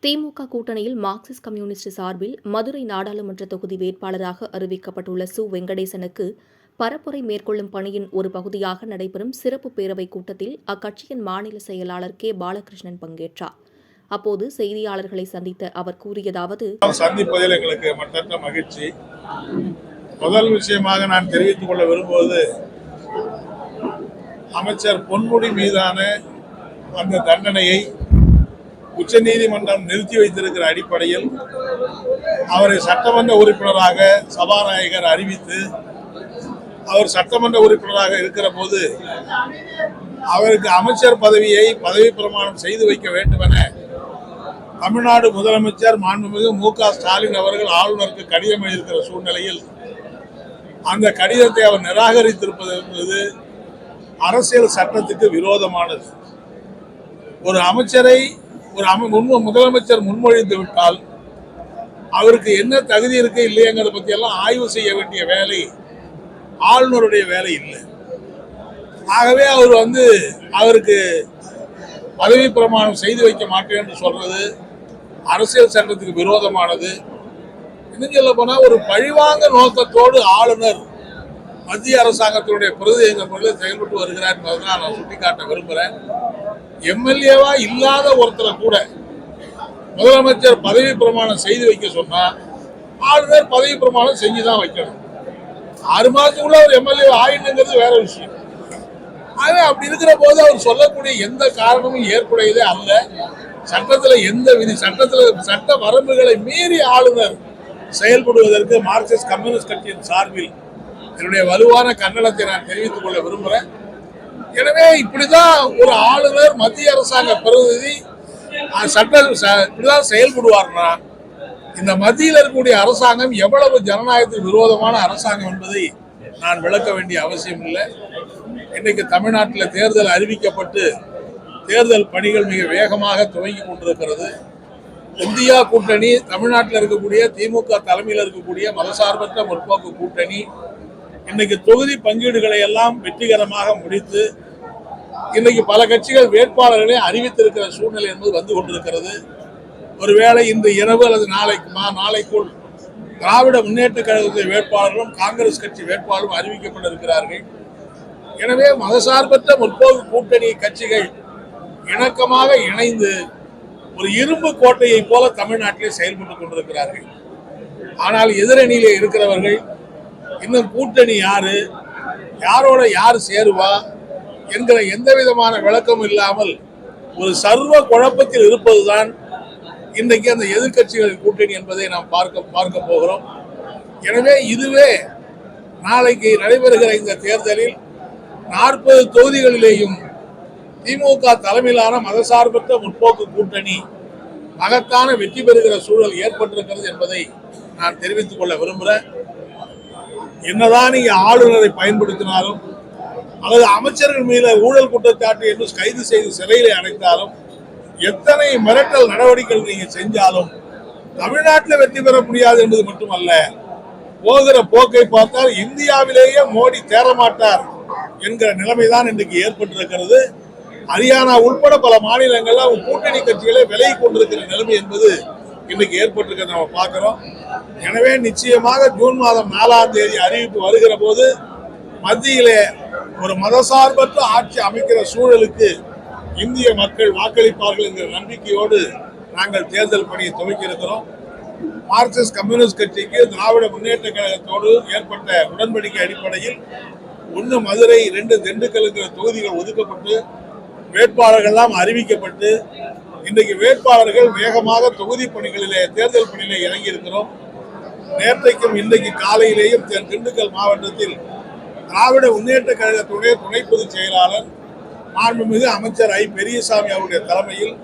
திமுக கூட்டணியில் Marxist communist சார்பில் மதுரை நாடாளுமன்ற தொகுதி வேட்பாளராக அறிவிக்கப்பட்டுள்ள சு. வெங்கடேசனுக்கு பரப்புரை மேற்கொள்ளும் பணியின் ஒரு பகுதியாக நடைபெறும் சிறப்பு பேரவைக் கூட்டத்தில் அக்கட்சியின் மாநில செயலாளர் கே. பாலகிருஷ்ணன் பங்கேற்றார். அப்போது செய்தியாளர்களை சந்தித்த அவர் கூறியதாவது: சந்திப்பதில் எங்களுக்கு மற்றற்ற மகிழ்ச்சி. முதல் விஷயமாக நான் தெரிவித்துக் கொள்ள விரும்புவது, அமைச்சர் பொன்முடி மீதான அந்த தண்டனையை உச்சநீதிமன்றம் நிறுத்தி வைத்திருக்கிற அடிப்படையில் அவரை சட்டமன்ற உறுப்பினராக சபாநாயகர் அறிவித்து, அவர் சட்டமன்ற உறுப்பினராக இருக்கிற போது அவருக்கு அமைச்சர் பதவியை பதவி பிரமாணம் செய்து வைக்க வேண்டும் என தமிழ்நாடு முதலமைச்சர் மாண்புமிகு மு.க. ஸ்டாலின் அவர்கள் ஆளுநருக்கு கடிதம் எழுதியிருக்கிற சூழ்நிலையில் அந்த கடிதத்தை அவர் நிராகரித்திருப்பது என்பது அரசியல் சட்டத்துக்கு விரோதமானது. ஒரு அமைச்சரை முதலமைச்சர் முன்மொழிந்து விட்டால் அவருக்கு என்ன தகுதி இருக்கு இல்லையங்கிறத பத்தி எல்லாம் ஆய்வு செய்ய வேண்டிய வேலை ஆளுநருடைய வேலை இல்லை. ஆகவே அவர் அவருக்கு பதவி பிரமாணம் செய்து வைக்க மாட்டேன் என்று சொல்றது அரசியல் சட்டத்துக்கு விரோதமானது. இன்னும் சொல்ல போனா, ஒரு பழிவாங்க நோக்கத்தோடு ஆளுநர் மத்திய அரசாங்கத்தினுடைய பிரதி என்ற முறையில் செயல்பட்டு வருகிறார் என்பதை நான் சுட்டிக்காட்ட விரும்புகிறேன். எம்எல்ஏவா இல்லாத ஒருத்தரை கூட முதலமைச்சர் பதவி பிரமாணம் செய்து வைக்க சொன்னா ஆளுநர் பதவி பிரமாணம் செஞ்சுதான் வைக்கணும். 6 மாதத்துக்குள்ள ஒரு எம்எல்ஏ ஆயிடுங்கிறது வேற விஷயம். ஆகவே அப்படி இருக்கிற போது அவர் சொல்லக்கூடிய எந்த காரணமும் ஏற்புடையதே அல்ல. சட்டத்தில் எந்த சட்ட வரம்புகளை மீறி ஆளுநர் செயல்படுவதற்கு மார்க்சிஸ்ட் கம்யூனிஸ்ட் கட்சியின் சார்பில் என்னுடைய வலுவான கண்டனத்தை நான் தெரிவித்துக் கொள்ள விரும்புகிறேன். எனவே இப்படிதான் ஒரு ஆளுநர், மத்திய அரசாங்க பிரதிநிதி இப்படிதான் செயல்படுவார்னா இந்த மத்தியில் இருக்கக்கூடிய அரசாங்கம் எவ்வளவு ஜனநாயகத்துக்கு விரோதமான அரசாங்கம் என்பதை நான் விளக்க வேண்டிய அவசியம் இல்லை. இன்னைக்கு தமிழ்நாட்டில் தேர்தல் அறிவிக்கப்பட்டு தேர்தல் பணிகள் மிக வேகமாக துவங்கி கொண்டிருக்கிறது. இந்தியா கூட்டணி, தமிழ்நாட்டில் இருக்கக்கூடிய திமுக தலைமையில் இருக்கக்கூடிய மதசார்பற்ற முற்போக்கு கூட்டணி இன்னைக்கு தொகுதி பங்கீடுகளை எல்லாம் வெற்றிகரமாக முடித்து இன்னைக்கு பல கட்சிகள் வேட்பாளர்களை அறிவித்திருக்கிற சூழ்நிலை என்பது வந்து கொண்டிருக்கிறது. ஒருவேளை இன்று இரவு அல்லது நாளைக்குள் திராவிட முன்னேற்ற கழகத்தின் வேட்பாளர்களும் காங்கிரஸ் கட்சி வேட்பாளரும் அறிவிக்கப்பட்டிருக்கிறார்கள். எனவே மதசார்பற்ற முற்போக்கு கூட்டணி கட்சிகள் இணக்கமாக இணைந்து ஒரு இரும்பு கோட்டையை போல தமிழ்நாட்டிலே செயல்பட்டுக் கொண்டிருக்கிறார்கள். ஆனால் எதிரணியிலே இருக்கிறவர்கள் இன்னும் கூட்டணி யாரோட யார் சேருவா என்கிற எந்த விதமான விளக்கமும் இல்லாமல் ஒரு சர்வ குழப்பத்தில் இருப்பதுதான் இன்றைக்கு அந்த எதிர்கட்சிகளின் கூட்டணி என்பதை நாம் பார்க்க போகிறோம். எனவே இதுவே நாளைக்கு நடைபெறுகிற இந்த தேர்தலில் 40 தொகுதிகளிலேயும் திமுக தலைமையிலான மதசார்பற்ற முற்போக்கு கூட்டணி மகத்தான வெற்றி பெறுகிற சூழல் ஏற்பட்டிருக்கிறது என்பதை நான் தெரிவித்துக் கொள்ள விரும்புகிறேன். என்னதான் நீங்க ஆளுநரை பயன்படுத்தினாலும் அல்லது அமைச்சர்கள் மீது ஊழல் குற்றச்சாட்டு என்று கைது செய்து சிறையிலே அடைத்தாலும், எத்தனை மிரட்டல் நடவடிக்கைகள் நீங்க செஞ்சாலும் தமிழ்நாட்டில் வெற்றி பெற முடியாது என்பது மட்டுமல்ல, போகிற போக்கை பார்த்தால் இந்தியாவிலேயே மோடி தேரமாட்டார் என்கிற நிலைமைதான் இன்றைக்கு ஏற்பட்டிருக்கிறது. ஹரியானா உட்பட பல மாநிலங்கள்ல கூட்டணி கட்சிகளை விலகி கொண்டிருக்கிற நிலைமை என்பது இன்னைக்கு ஏற்பட்டிருக்கிறது நம்ம பார்க்கிறோம். எனவே நிச்சயமாக ஜூன் மாதம் 4ஆம் தேதி அறிவிப்பு வருகிற போது மத்தியிலே ஒரு மதசார்பற்ற ஆட்சி அமைக்கிற சூழலுக்கு இந்திய மக்கள் வாக்களிப்பார்கள் என்கிற நம்பிக்கையோடு நாங்கள் தேர்தல் பணியை துவக்கி இருக்கிறோம். மார்க்சிஸ்ட் கம்யூனிஸ்ட் கட்சிக்கு திராவிட முன்னேற்ற கழகத்தோடு ஏற்பட்ட உடன்படிக்கை அடிப்படையில் 1 மதுரை, 2 திண்டுக்கல் என்கிற தொகுதிகள் ஒதுக்கப்பட்டு வேட்பாளர்கள் எல்லாம் அறிவிக்கப்பட்டு இன்றைக்கு வேட்பாளர்கள் வேகமாக தொகுதி பணிகளிலே தேர்தல் பணியிலே இறங்கி இருக்கிறோம். நேற்றைக்கும் இன்றைக்கு காலையிலேயும் திண்டுக்கல் மாவட்டத்தில் திராவிட முன்னேற்ற கழகத்துடைய துணை பொதுச் செயலாளர் மாண்புமிகு அமைச்சர் ஐ. பெரியசாமி அவருடைய தலைமையில்,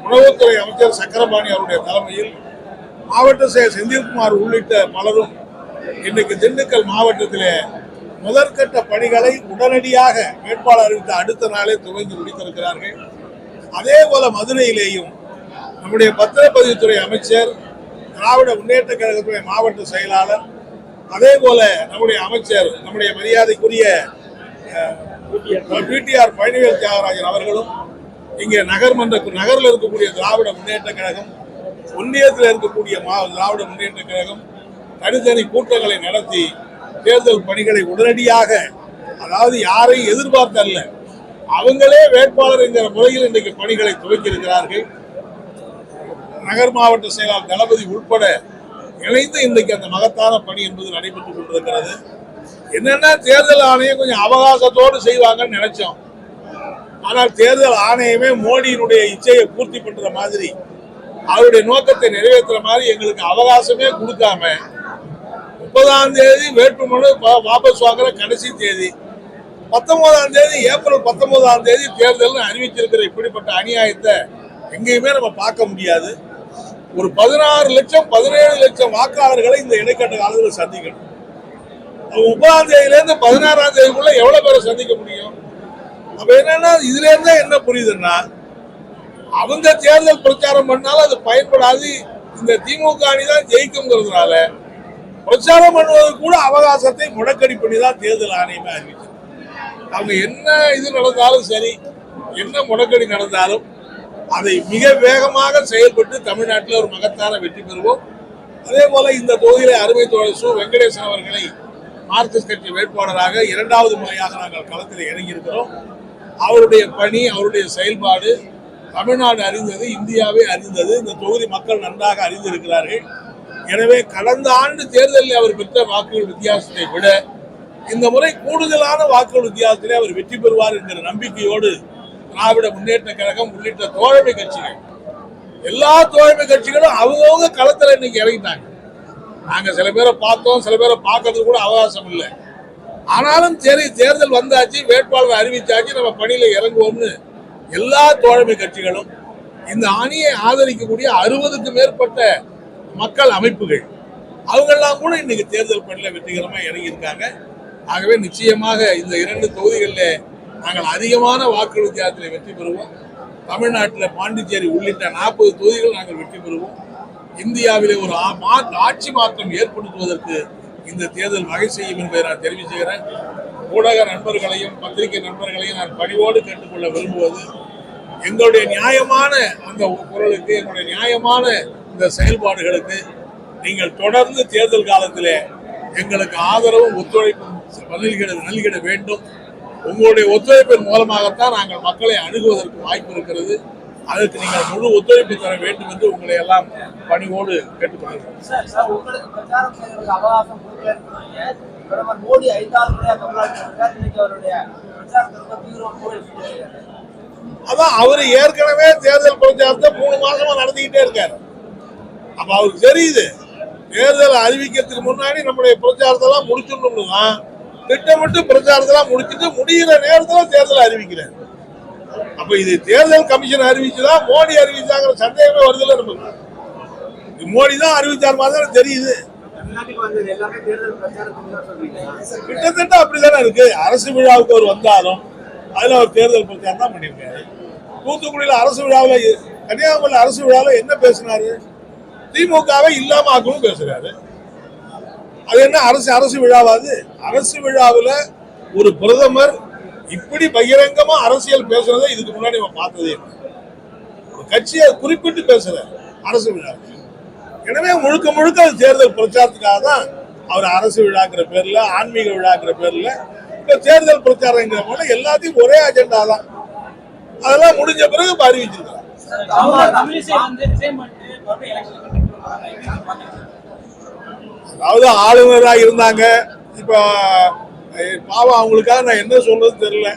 உணவுத்துறை அமைச்சர் சக்கரபாணி அவருடைய தலைமையில், மாவட்ட செயலர் செந்தில்குமார் உள்ளிட்ட பலரும் இன்றைக்கு திண்டுக்கல் மாவட்டத்திலே முதற்கட்ட பணிகளை உடனடியாக வேட்பாளர் அறிவித்த அடுத்த நாளே துவங்கி முடித்திருக்கிறார்கள். அதே போல மதுரையிலேயும் நம்முடைய பத்திரப்பதிவுத்துறை அமைச்சர், திராவிட முன்னேற்ற கழகத்துடைய மாவட்ட செயலாளர், அதே போல நம்முடைய அமைச்சர், நம்முடைய மரியாதைக்குரிய பிடிஆர் பழனிவேல் தியாகராஜன் அவர்களும் இங்கே நகரில் இருக்கக்கூடிய திராவிட முன்னேற்ற கழகம், ஒன்றியத்தில் இருக்கக்கூடிய திராவிட முன்னேற்ற கழகம் தனித்தனி கூட்டங்களை நடத்தி தேர்தல் பணிகளை உடனடியாக, அதாவது யாரையும் எதிர்பார்த்தல்ல, அவங்களே வேட்பாளர் என்கிற முறையில் இன்றைக்கு பணிகளை துவக்கி இருக்கிறார்கள். நகர் மாவட்ட செயலாளர் தளபதி உட்பட இணைந்து இன்றைக்கு அந்த மகத்தான பணி என்பது நடைபெற்றுக் கொண்டிருக்கிறது. என்னன்னா, தேர்தல் ஆணையம் கொஞ்சம் அவகாசத்தோடு செய்வாங்கன்னு நினைச்சோம். ஆனால் தேர்தல் ஆணையமே மோடியினுடைய இச்சையை பூர்த்தி பண்ற மாதிரி, அவருடைய நோக்கத்தை நிறைவேற்றுற மாதிரி எங்களுக்கு அவகாசமே கொடுக்காம 30ஆம் தேதி வேட்புமனு வாபஸ் வாங்குற கடைசி தேதி, 19ஆம் தேதி ஏப்ரல் 19ஆம் தேதி தேர்தல் அறிவிச்சிருக்கிற இப்படிப்பட்ட அநியாயத்தை எங்கேயுமே நம்ம பார்க்க முடியாது. ஒரு 16 லட்சம் 17 லட்சம் வாக்காளர்களை இந்த இடைக்கால காலத்தில் சந்திக்கணும். 30ஆம் தேதியிலேருந்து 16ஆம் தேதிக்குள்ள எவ்வளவு பேரை சந்திக்க முடியும்? அப்ப என்னன்னா, இதுல இருந்தா என்ன புரியுதுன்னா, அவங்க தேர்தல் பிரச்சாரம் பண்ணாலும் அது பயன்படாது, இந்த திமுக அணிதான் ஜெயிக்குங்கிறதுனால பிரச்சாரம் பண்ணுவது கூட அவகாசத்தை முடக்கடி பண்ணி தான் தேர்தல் ஆணையமே அறிவிச்சது. அவங்க என்ன இது நடந்தாலும் சரி, என்ன முடக்கடி நடந்தாலும் அதை மிக வேகமாக செயல்பட்டு தமிழ்நாட்டில் ஒரு மகத்தான வெற்றி பெறுவோம். அதே போல இந்த தொகுதியிலே அருமை தோழர் சு. வெங்கடேசன் அவர்களை மார்க்சிஸ்ட் கட்சி வேட்பாளராக 2வது முறையாக நாங்கள் களத்தில் இறங்கியிருக்கிறோம். அவருடைய பணி, அவருடைய செயல்பாடு தமிழ்நாடு அறிந்தது, இந்தியாவே அறிந்தது, இந்த தொகுதி மக்கள் நன்றாக அறிந்திருக்கிறார்கள். எனவே கடந்த ஆண்டு தேர்தலில் அவர் பெற்ற வாக்குகள் வித்தியாசத்தை விட இந்த முறை கூடுதலான வாக்குகள் வித்தியாசத்திலே அவர் வெற்றி பெறுவார் என்கிற நம்பிக்கையோடு திராவிட முன்னேற்ற கழகம் உள்ளிட்ட தோழமை கட்சிகள், எல்லா தோழமை கட்சிகளும் அவங்கவுங்க களத்தில் இன்னைக்கு இறங்கிட்டாங்க. நாங்க சில பேரை பார்த்தோம், சில பேரை பார்க்கறதுக்கு கூட அவகாசம் இல்லை. ஆனாலும் சரி, தேர்தல் வந்தாச்சு, வேட்பாளர் அறிவிச்சாச்சு, நம்ம பணியில இறங்குவோம்னு எல்லா தோழமை கட்சிகளும், இந்த அணியை ஆதரிக்கக்கூடிய 60க்கும் மேற்பட்ட மக்கள் அமைப்புகள், அவங்கெல்லாம் கூட இன்னைக்கு தேர்தல் பணியில வெற்றிகரமாக இறங்கி இருக்காங்க. ஆகவே நிச்சயமாக இந்த 2 தொகுதிகளில் நாங்கள் அதிகமான வாக்கு வித்தியாசத்தில் வெற்றி பெறுவோம். தமிழ்நாட்டில் பாண்டிச்சேரி உள்ளிட்ட 40 தொகுதிகள் நாங்கள் வெற்றி பெறுவோம். இந்தியாவிலே ஒரு ஆட்சி மாற்றம் ஏற்படுத்துவதற்கு இந்த தேர்தல் வகை செய்யும் என்பதை நான் தெரிவிச்சுக்கிறேன். ஊடக நண்பர்களையும் பத்திரிகை நண்பர்களையும் நான் பணிவோடு கேட்டுக்கொள்ள விரும்புவது, எங்களுடைய நியாயமான அந்த குரலுக்கு, எங்களுடைய நியாயமான இந்த செயல்பாடுகளுக்கு நீங்கள் தொடர்ந்து தேர்தல் காலத்திலே எங்களுக்கு ஆதரவும் ஒத்துழைப்பும் நல்கிட வேண்டும். உங்களுடைய ஒத்துழைப்பின் மூலமாகத்தான் நாங்கள் மக்களை அணுகுவதற்கு வாய்ப்பு இருக்கிறது. அதற்கு நீங்கள் முழு ஒத்துழைப்பு தர வேண்டும் என்று உங்களை எல்லாம் பணிவோடு கேட்டுக்கொள்கிறோம். அதான் அவரு ஏற்கனவே தேர்தல் பிரச்சாரத்தை 3 மாசமா நடத்திக்கிட்டே இருக்காரு. அப்ப அவருக்கு தெரியுது, தேர்தல் அறிவிக்கிறதுக்கு முன்னாடி நம்முடைய பிரச்சாரத்தெல்லாம் முடிச்சிடணும்னா திட்டமிட்டு பிரச்சாரத்தெல்லாம் முடிச்சுட்டு முடிகிற நேரத்தில் தேர்தல் அறிவிக்கிறார். அப்ப இது தேர்தல் கமிஷன் அறிவிச்சுதான், மோடி அறிவிச்சாங்கிற சந்தேகமே வருதுல்ல நமக்கு. மோடி தான் அறிவிச்சார் மாதிரி தெரியுது. கிட்டத்தட்ட அப்படிதானே இருக்கு. அரசு விழாவுக்கு அவர் வந்தாலும் அதுல அவர் தேர்தல் பிரச்சாரம் தான் பண்ணியிருக்காரு. தூத்துக்குடியில அரசு விழாவில், கன்னியாகுமரியில் அரசு விழாவில் என்ன பேசினாரு? திமுகவை இல்லாம ஆக்கணும் பேசுறாரு. அது என்ன அரசு விழாவாது? அரசு விழாவில் ஒரு பிரதமர் இப்படி பகிரங்கமா அரசியல் பேசுறதை இதுக்கு முன்னாடி நம்ம பார்த்ததே இல்லை. ஒரு கட்சியை குறிப்பிட்டு பேசுற அரசு விழா. எனவே முழுக்க முழுக்க அது தேர்தல் பிரச்சாரத்துக்காக தான் அவர் அரசு விழாங்கிற பேர்ல, ஆன்மீக விழாங்கிற பேர்ல இப்ப தேர்தல் பிரச்சாரங்கிற போல எல்லாத்தையும் ஒரே அஜெண்டா தான். அதெல்லாம் முடிஞ்ச பிறகு அறிவிச்சிருக்காங்க. அதாவது ஆளுநராக இருந்தாங்க. இப்ப பாவம், அவங்களுக்காக நான் என்ன சொல்றது தெரியல.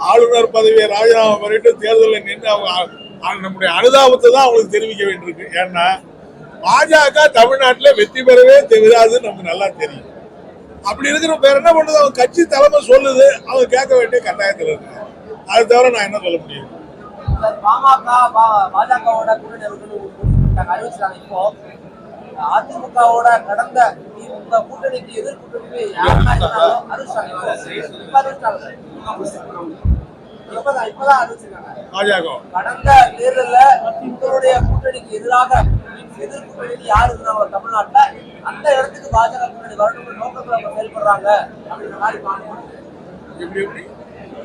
ஆளுநர் பதவியை ராஜினாமா பண்ணிட்டு தேர்தலில் நின்று அவங்க நம்முடைய அனுதாபத்தை தான் அவங்களுக்கு தெரிவிக்க வேண்டியிருக்கு. ஏன்னா பாஜக தமிழ்நாட்டில் வெற்றி பெறவே தெரியாதுன்னு நமக்கு நல்லா தெரியும். அப்படி இருக்கிற பேர் என்ன பண்றது? அவங்க கட்சி தலைமை சொல்லுது, அவங்க கேட்க வேண்டிய கட்டாயத்தில் இருக்கு. அது தவிர நான் என்ன சொல்ல முடியும்? அதிமுகவோட கடந்த கூட்டணிக்கு எதிர்கூட்டணிக்கு இப்பதான் அறிவிச்சிருக்காங்க. கடந்த தேர்தலில் உங்களுடைய கூட்டணிக்கு எதிராக எதிர்கூட்டணிக்கு யாரு இருந்தாங்க தமிழ்நாட்டுல, அந்த இடத்துக்கு பாஜக கூட்டணி வரணும் நோக்கத்துல செயல்படுறாங்க அப்படின்ற மாதிரி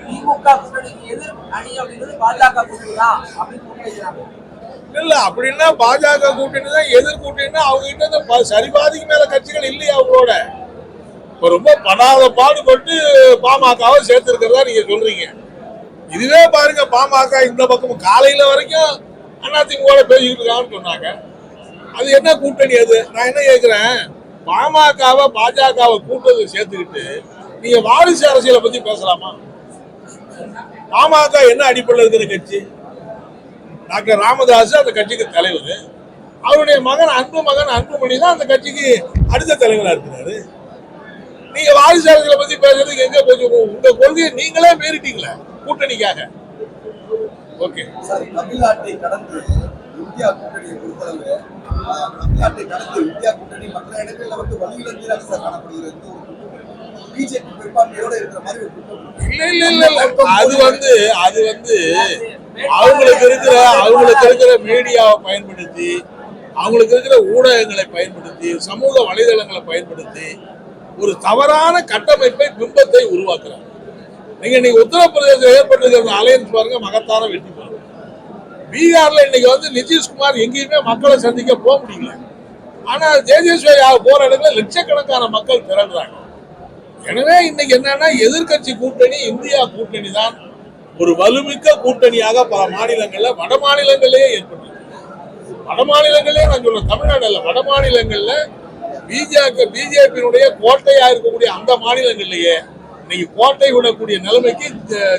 திமுக கூட்டணிக்கு எதிர் அணி அப்படின்றது பாஜக கூட்டணி தான் அப்படின்னு முன்வைக்கிறாங்க. இல்ல அப்படின்னா பாஜக கூட்டணி தான் எதிர் கூட்டணின்னா அவங்க கிட்ட இருந்து சரிபாதிக்கு மேல கட்சிகள் இல்லையா அவங்களோட? இப்ப ரொம்ப படாத பாடுபட்டு பாமகவை சேர்த்திருக்கிறதா நீங்க சொல்றீங்க. இதுவே பாருங்க, பாமக இந்த பக்கம் காலையில வரைக்கும் அதிமுக பேசிக்கிட்டு இருக்காங்கன்னு சொன்னாங்க. அது என்ன கூட்டணி அது? நான் என்ன கேட்கிறேன், பாமகவை பாஜகவை கூட்டத்தை சேர்த்துக்கிட்டு நீங்க வாரிசு அரசியலை பத்தி பேசலாமா? பாமக என்ன அடிப்படையில் இருக்கிற கட்சி? டாக்டர் ராமதாஸ் அந்த கட்சிக்கு தலைவர். அவருடைய மகன் அன்புமணி தான் அந்த கட்சிக்கு அடுத்த தலைவராக இருக்கிறாரு. நீங்க வாரிசு அரசியலை பத்தி பேசுறதுக்கு எங்க போச்சு? உங்க கொள்கையை நீங்களே மீறிட்டீங்களே கூட்டணிக்காக. ஓகே சார், தமிழ்நாட்டை கடந்து இந்தியா கூட்டணியை பொறுத்தளவு தமிழ்நாட்டை கடந்து இந்தியா கூட்டணி மற்ற இடங்கள்ல வந்து வலியுறுத்தியாக சார் காணப்படுகிறது. பிஜேபி பெரும்பான்மையோட இருக்கிற மாதிரி ஒரு கூட்டம். இல்ல அது வந்து அவங்களுக்கு இருக்கிற மீடியாவை பயன்படுத்தி, அவங்களுக்கு இருக்கிற ஊடகங்களை பயன்படுத்தி, சமூக வலைதளங்களை பயன்படுத்தி ஒரு தவறான கட்டமைப்பை, பிம்பத்தை உருவாக்குறாங்க. நீங்க உத்தரப்பிரதேசத்தில் ஏற்பட்டிருக்கிற அலையன்ஸ் பாருங்க, மகத்தான வெற்றி பாருங்க. பீகார்ல இன்னைக்கு வந்து நிதிஷ்குமார் எங்கேயுமே மக்களை சந்திக்க போக முடியல. ஆனா தேஜஸ்வரி போற இடத்துல லட்சக்கணக்கான மக்கள் திரள்றாங்க. எனவே இன்னைக்கு என்னன்னா, எதிர்கட்சி கூட்டணி இந்தியா கூட்டணி தான் ஒரு வலுமிக்க கூட்டணியாக பல மாநிலங்கள்ல, வட மாநிலங்களிலேயே ஏற்பட்டது. வட மாநிலங்களே நான் சொல்றேன், தமிழ்நாடு அல்ல, வட மாநிலங்கள்ல பிஜேபியினுடைய கோட்டையா இருக்கக்கூடிய அந்த மாநிலங்கள்லயே இன்னைக்கு கோட்டை விடக்கூடிய நிலைமைக்கு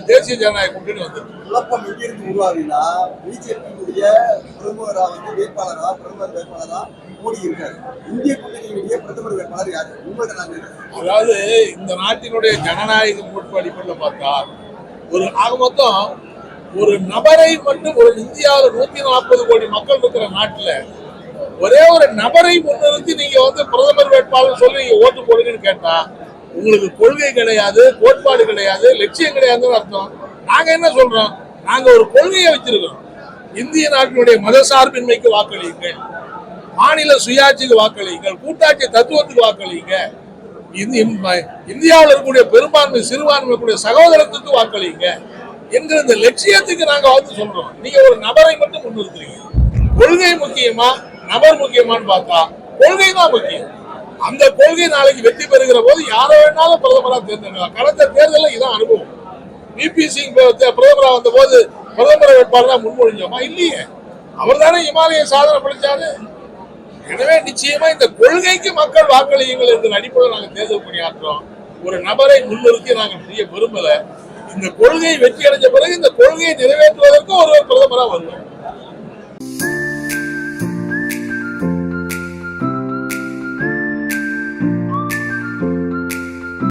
தேசிய ஜனநாயக கூட்டணி வந்தது. குழப்பம் எங்கிருந்து உருவாகுதுன்னா, பிஜேபியுடைய பிரதமரா வந்து பிரதமர் வேட்பாளரா மோடி இருக்காரு. இந்திய கூட்டணியுடைய பிரதமர் வேட்பாளர் யாரு? உங்கள்கிட்ட நாங்கள் அதாவது இந்த நாட்டினுடைய ஜனநாயக கோட்பு அடிப்படையில் பார்த்தா ஆக மொத்தம் ஒரு நபரை மட்டும், ஒரு இந்தியாவில் 140 கோடி மக்கள் இருக்கிற நாட்டில் ஒரே ஒரு நபரை முன்னிறுத்தி நீங்க வந்து பிரதமர் வேட்பாளர் சொல்லி நீங்க ஓட்டு போடுங்கன்னு கேட்டா உங்களுக்கு கொள்கை கிடையாது, கோட்பாடு கிடையாது, லட்சியம் கிடையாதுன்னு அர்த்தம். நாங்க என்ன சொல்றோம், நாங்க ஒரு கொள்கையை வச்சிருக்கோம். இந்திய நாட்டினுடைய மதசார்பின்மைக்கு வாக்களியுங்கள், மாநில சுயாட்சிக்கு வாக்களியுங்கள், கூட்டாட்சி தத்துவத்துக்கு வாக்களியுங்க, இந்தியாவில் இருக்கக்கூடிய பெரும்பான்மை சிறுபான்மைக்குரிய சகோதரத்துக்கு வாக்களியுங்க என்கிற இந்த லட்சியத்துக்கு நாங்க வந்து சொல்றோம். நீங்க ஒரு நபரை மட்டும் முன்னிறுத்துறீங்க. கொள்கை முக்கியமா நபர் முக்கியமான்னு பார்த்தா கொள்கை தான் முக்கியம். அந்த கொள்கை நாளைக்கு வெற்றி பெறுகிற போது யாரை வேணாலும் பிரதமராக தேர்ந்தெடுக்கலாம். கடந்த தேர்தலில் இதான் அனுபவம். விபி சிங் பிரதமராக வந்த போது பிரதமர் வேட்பாளராக முன்மொழிஞ்சோமா? இல்லையே, அவர் தானே இமாலய சாதனை படிச்சாரு. எனவே நிச்சயமா இந்த கொள்கைக்கு மக்கள் வாக்களியுங்கள் என்ற அடிப்படையில் நாங்கள் தேர்தல் பணியாற்றுறோம். ஒரு நபரை முன்னிறுத்தி நாங்கள் செய்ய விரும்பல. இந்த கொள்கை வெற்றி அடைஞ்ச பிறகு இந்த கொள்கையை நிறைவேற்றுவதற்கு ஒருவர் பிரதமராக வருவோம்.